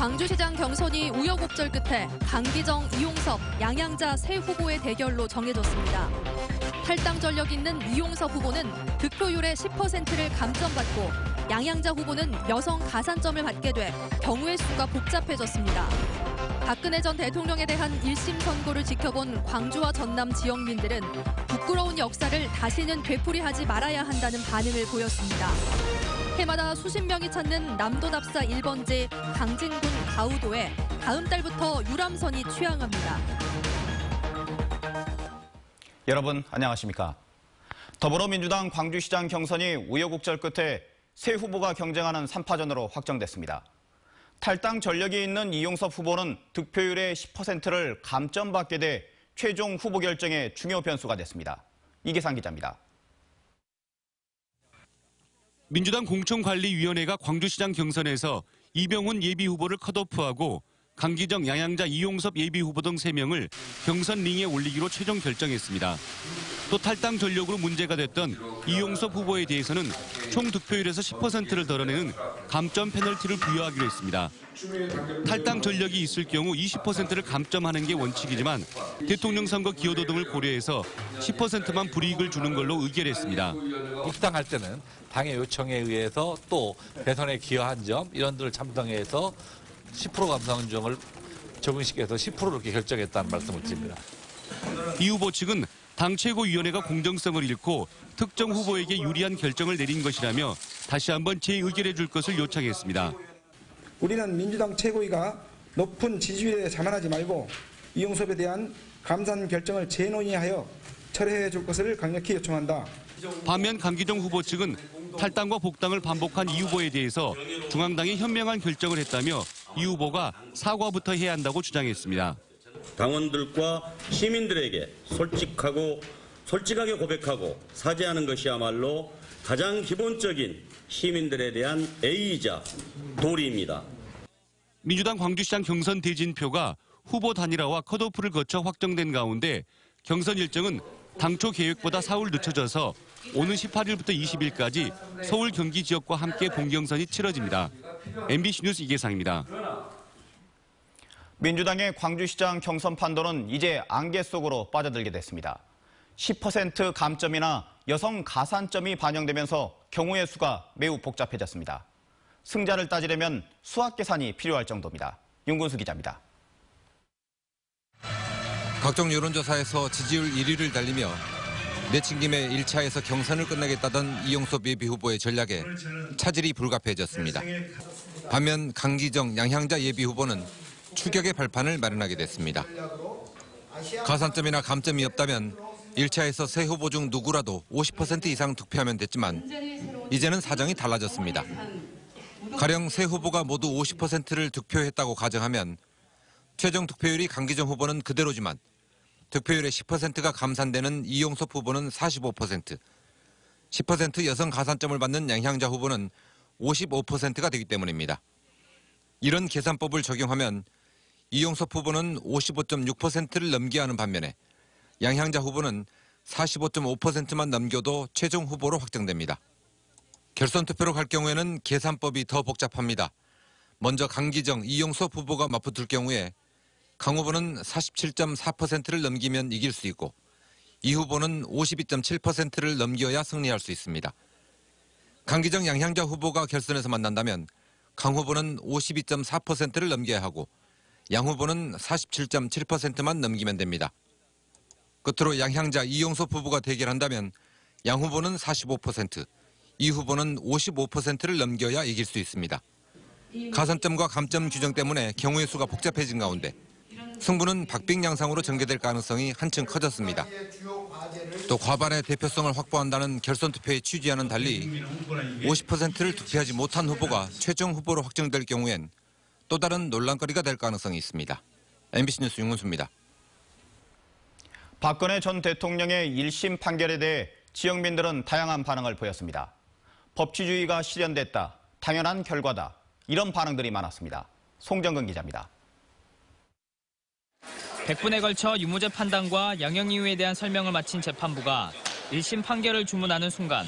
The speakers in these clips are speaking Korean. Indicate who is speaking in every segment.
Speaker 1: 광주시장 경선이 우여곡절 끝에 강기정, 이용섭, 양양자 세 후보의 대결로 정해졌습니다. 탈당 전력 있는 이용섭 후보는 득표율의 10%를 감점받고 양양자 후보는 여성 가산점을 받게 돼 경우의 수가 복잡해졌습니다. 박근혜 전 대통령에 대한 1심 선고를 지켜본 광주와 전남 지역민들은 부끄러운 역사를 다시는 되풀이하지 말아야 한다는 반응을 보였습니다. 해마다 수십 명이 찾는 남도답사 1번지 강진군 가우도에 다음 달부터 유람선이 취항합니다.
Speaker 2: 여러분 안녕하십니까? 더불어민주당 광주시장 경선이 우여곡절 끝에 세 후보가 경쟁하는 3파전으로 확정됐습니다. 탈당 전력이 있는 이용섭 후보는 득표율의 10%를 감점받게 돼 최종 후보 결정의 중요 변수가 됐습니다. 이계상 기자입니다.
Speaker 3: 민주당 공천관리위원회가 광주시장 경선에서 이병훈 예비후보를 컷오프하고 강기정, 양양자, 이용섭 예비후보 등 3명을 경선 링에 올리기로 최종 결정했습니다. 또 탈당 전력으로 문제가 됐던 이용섭 후보에 대해서는 총 득표율에서 10%를 덜어내는 감점 페널티를 부여하기로 했습니다. 탈당 전력이 있을 경우 20%를 감점하는 게 원칙이지만 대통령 선거 기여도 등을 고려해서 10%만 불이익을 주는 걸로 의결했습니다.
Speaker 4: 입당할 때는 당의 요청에 의해서 또 대선에 기여한 점 이런 들을 참정해서 10% 감상점을 적용시켜서 10%로 이렇게 결정했다는 말씀을 드립니다.
Speaker 3: 이 후보 측은 당 최고위원회가 공정성을 잃고 특정 후보에게 유리한 결정을 내린 것이라며 다시 한번 재의결해 줄 것을 요청했습니다.
Speaker 5: 우리는 민주당 최고위가 높은 지지율에 자만하지 말고 이용섭에 대한 감산 결정을 재논의하여 철회해 줄 것을 강력히 요청한다.
Speaker 3: 반면 강기정 후보 측은 탈당과 복당을 반복한 이 후보에 대해서 중앙당이 현명한 결정을 했다며 이 후보가 사과부터 해야 한다고 주장했습니다.
Speaker 6: 당원들과 시민들에게 솔직하게 고백하고 사죄하는 것이야말로 가장 기본적인 시민들에 대한 예의이자 도리입니다.
Speaker 3: 민주당 광주시장 경선 대진표가 후보 단일화와 컷오프를 거쳐 확정된 가운데 경선 일정은 당초 계획보다 사흘 늦춰져서 오는 18일부터 20일까지 서울 경기 지역과 함께 본경선이 치러집니다. MBC 뉴스 이계상입니다.
Speaker 2: 민주당의 광주시장 경선 판도는 이제 안개 속으로 빠져들게 됐습니다. 10% 감점이나 여성 가산점이 반영되면서 경우의 수가 매우 복잡해졌습니다. 승자를 따지려면 수학 계산이 필요할 정도입니다. 윤근수 기자입니다.
Speaker 7: 각종 여론조사에서 지지율 1위를 달리며 내친 김에 1차에서 경선을 끝내겠다던 이용섭 예비후보의 전략에 차질이 불가피해졌습니다. 반면 강기정, 양향자 예비후보는 추격의 발판을 마련하게 됐습니다. 가산점이나 감점이 없다면 1차에서 세 후보 중 누구라도 50% 이상 득표하면 됐지만 이제는 사정이 달라졌습니다. 가령 세 후보가 모두 50%를 득표했다고 가정하면 최종 득표율이 강기정 후보는 그대로지만 득표율의 10%가 감산되는 이용섭 후보는 45%, 10% 여성 가산점을 받는 양향자 후보는 55%가 되기 때문입니다. 이런 계산법을 적용하면 이용섭 후보는 55.6%를 넘겨야 하는 반면에 양향자 후보는 45.5%만 넘겨도 최종 후보로 확정됩니다. 결선 투표로 갈 경우에는 계산법이 더 복잡합니다. 먼저 강기정, 이용섭 후보가 맞붙을 경우에 강 후보는 47.4%를 넘기면 이길 수 있고 이 후보는 52.7%를 넘겨야 승리할 수 있습니다. 강기정, 양향자 후보가 결선에서 만난다면 강 후보는 52.4%를 넘겨야 하고 양 후보는 47.7%만 넘기면 됩니다. 끝으로 양향자, 이용섭 후보가 대결한다면 양 후보는 45%, 이 후보는 55%를 넘겨야 이길 수 있습니다. 가산점과 감점 규정 때문에 경우의 수가 복잡해진 가운데 승부는 박빙 양상으로 전개될 가능성이 한층 커졌습니다. 또 과반의 대표성을 확보한다는 결선 투표의 취지와는 달리 50%를 득표하지 못한 후보가 최종 후보로 확정될 경우엔 또 다른 논란거리가 될 가능성이 있습니다. MBC 뉴스 윤근수입니다.
Speaker 2: 박근혜 전 대통령의 1심 판결에 대해 지역민들은 다양한 반응을 보였습니다. 법치주의가 실현됐다, 당연한 결과다, 이런 반응들이 많았습니다. 송정근 기자입니다.
Speaker 8: 100분에 걸쳐 유무죄 판단과 양형 이유에 대한 설명을 마친 재판부가 1심 판결을 주문하는 순간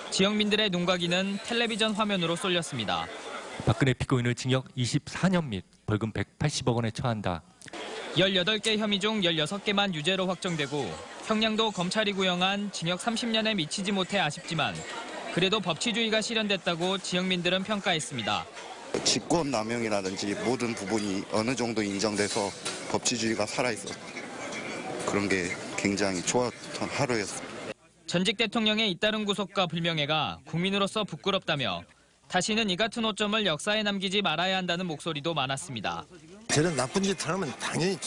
Speaker 8: 지역민들의 눈가기는 텔레비전 화면으로 쏠렸습니다.
Speaker 9: 박근혜 피고인을 징역 24년 및 벌금 180억 원에 처한다.
Speaker 8: 18개 혐의 중 16개만 유죄로 확정되고 형량도 검찰이 구형한 징역 30년에 미치지 못해 아쉽지만 그래도 법치주의가 실현됐다고 지역민들은 평가했습니다.
Speaker 10: 직권남용이라든지 모든 부분이 어느 정도 인정돼서 법치주의가 살아있어 그런 게 굉장히 좋았던 하루였습니다.
Speaker 8: 전직 대통령의 잇따른 구속과 불명예가 국민으로서 부끄럽다며 다시는 이 같은 오점을 역사에 남기지 말아야 한다는 목소리도 많았습니다.
Speaker 11: 저런 나쁜 짓을 하면 당연히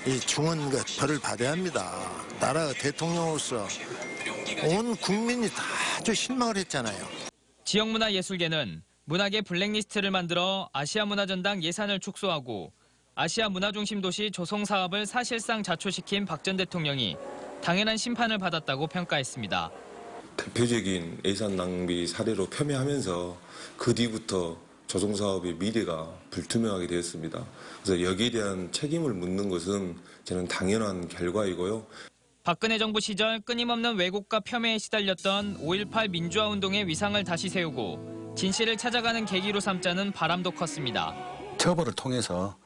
Speaker 11: 이 중은 벌을 받아야 합니다. 나라 대통령으로서 온 국민이 다 아주 실망을 했잖아요.
Speaker 8: 지역문화예술계는 문학의 블랙리스트를 만들어 아시아문화전당 예산을 축소하고 아시아 문화중심 도시 조성 사업을 사실상 자초시킨 박 전 대통령이 당연한 심판을 받았다고 평가했습니다.
Speaker 12: 대표적인 예산 낭비 사례로 폄훼하면서 그 뒤부터 조성 사업의 미래가 불투명하게 되었습니다. 그래서 여기에 대한 책임을 묻는 것은 저는 당연한 결과이고요.
Speaker 8: 박근혜 정부 시절 끊임없는 왜곡과 폄훼에 시달렸던 5.18 민주화운동의 위상을 다시 세우고 진실을 찾아가는 계기로 삼자는 바람도 컸습니다.
Speaker 13: 처벌을 통해서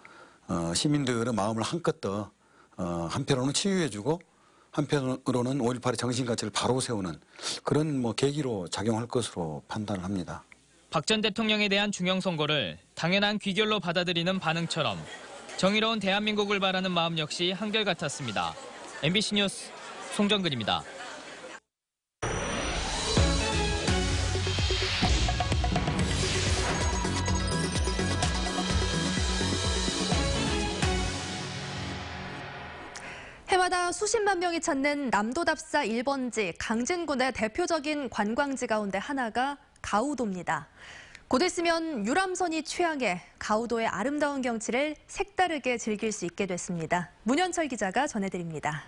Speaker 13: 시민들의 마음을 한껏 더 한편으로는 치유해주고 한편으로는 5.18의 정신가치를 바로 세우는 그런 계기로 작용할 것으로 판단을 합니다.
Speaker 8: 박 전 대통령에 대한 중형 선고를 당연한 귀결로 받아들이는 반응처럼 정의로운 대한민국을 바라는 마음 역시 한결같았습니다. MBC 뉴스 송정근입니다.
Speaker 1: 해마다 수십만 명이 찾는 남도답사 1번지 강진군의 대표적인 관광지 가운데 하나가 가우도입니다. 곧 있으면 유람선이 취항해 가우도의 아름다운 경치를 색다르게 즐길 수 있게 됐습니다. 문현철 기자가 전해드립니다.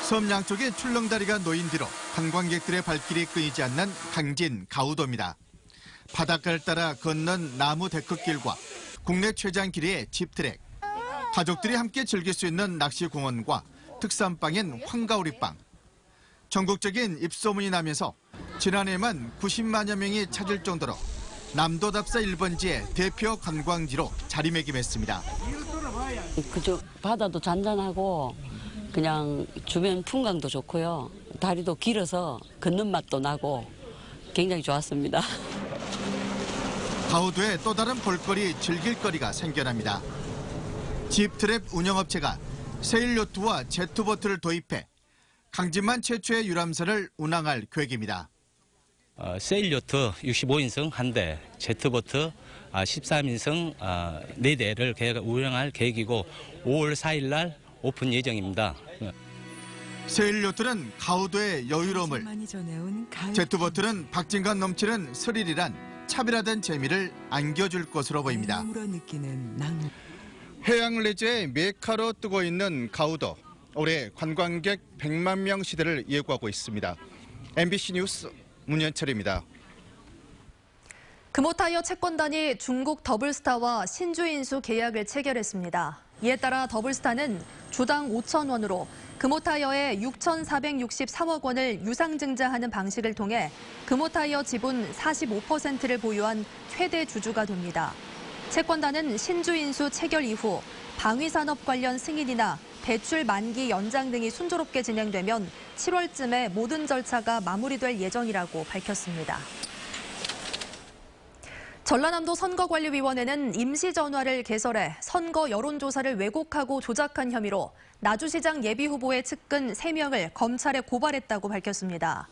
Speaker 14: 섬 양쪽에 출렁다리가 놓인 뒤로 관광객들의 발길이 끊이지 않는 강진 가우도입니다. 바닷가를 따라 건넌 나무 데크길과 국내 최장 길이의 짚트랙, 가족들이 함께 즐길 수 있는 낚시공원과 특산빵인 황가오리빵. 전국적인 입소문이 나면서 지난해만 90만여 명이 찾을 정도로 남도답사 1번지의 대표 관광지로 자리매김했습니다.
Speaker 15: 그저 바다도 잔잔하고 그냥 주변 풍광도 좋고요. 다리도 길어서 걷는 맛도 나고 굉장히 좋았습니다.
Speaker 14: 가우도에 또 다른 볼거리, 즐길거리가 생겨납니다. 집트랩 운영업체가 세일요트와 제트보트를 도입해 강진만 최초의 유람선을 운항할 계획입니다.
Speaker 16: 세일요트 65인승 1대, 제트보트 13인승 4대를 운영할 계획이고 5월 4일 날 오픈 예정입니다.
Speaker 14: 세일요트는 가우도의 여유로움을, 제트보트는 박진감 넘치는 스릴이란 차별화된 재미를 안겨줄 것으로 보입니다. 해양 레저의 메카로 뜨고 있는 가우도. 올해 관광객 100만 명 시대를 예고하고 있습니다. MBC 뉴스 문현철입니다.
Speaker 1: 금호타이어 채권단이 중국 더블스타와 신주인수 계약을 체결했습니다. 이에 따라 더블스타는 주당 5천 원으로 금호타이어의 6,463억 원을 유상증자하는 방식을 통해 금호타이어 지분 45%를 보유한 최대 주주가 됩니다. 채권단은 신주인수 체결 이후 방위산업 관련 승인이나 대출 만기 연장 등이 순조롭게 진행되면 7월쯤에 모든 절차가 마무리될 예정이라고 밝혔습니다. 전라남도 선거관리위원회는 임시전화를 개설해 선거 여론조사를 왜곡하고 조작한 혐의로 나주시장 예비후보의 측근 3명을 검찰에 고발했다고 밝혔습니다.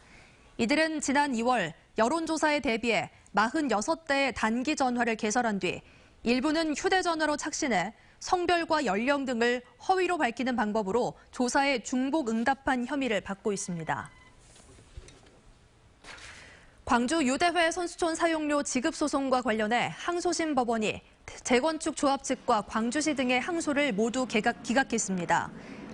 Speaker 1: 이들은 지난 2월 여론조사에 대비해 46대의 단기 전화를 개설한 뒤 일부는 휴대전화로 착신해 성별과 연령 등을 허위로 밝히는 방법으로 조사에 중복 응답한 혐의를 받고 있습니다. 광주 유대회 선수촌 사용료 지급 소송과 관련해 항소심 법원이 재건축 조합 측과 광주시 등의 항소를 모두 기각했습니다.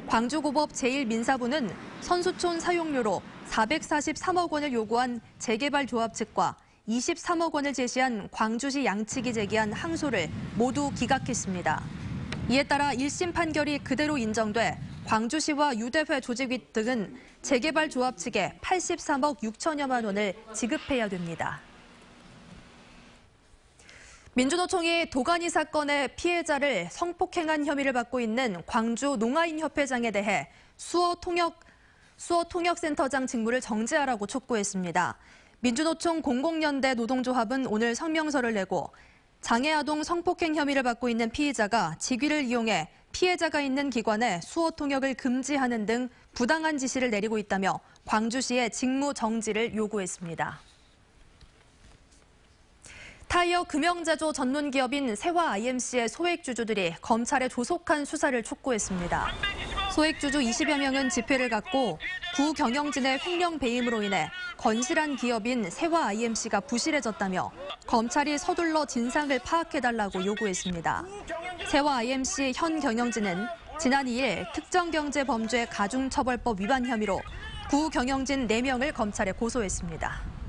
Speaker 1: 광주고법 제1민사부는 선수촌 사용료로 443억 원을 요구한 재개발 조합 측과 23억 원을 제시한 광주시 양측이 제기한 항소를 모두 기각했습니다. 이에 따라 1심 판결이 그대로 인정돼 광주시와 유대회 조직위 등은 재개발 조합 측에 83억 6천여만 원을 지급해야 됩니다. 민주노총이 도가니 사건의 피해자를 성폭행한 혐의를 받고 있는 광주 농아인협회장에 대해 수어 통역센터장 직무를 정지하라고 촉구했습니다. 민주노총 공공연대 노동조합은 오늘 성명서를 내고 장애아동 성폭행 혐의를 받고 있는 피의자가 직위를 이용해 피해자가 있는 기관에 수어 통역을 금지하는 등 부당한 지시를 내리고 있다며 광주시의 직무 정지를 요구했습니다. 타이어 금형제조 전문기업인 세화 IMC의 소액주주들이 검찰에 조속한 수사를 촉구했습니다. 소액주주 20여 명은 집회를 갖고 구경영진의 횡령 배임으로 인해 건실한 기업인 세화 IMC가 부실해졌다며 검찰이 서둘러 진상을 파악해달라고 요구했습니다. 세화 IMC 현 경영진은 지난 2일 특정경제범죄 가중처벌법 위반 혐의로 구경영진 4명을 검찰에 고소했습니다.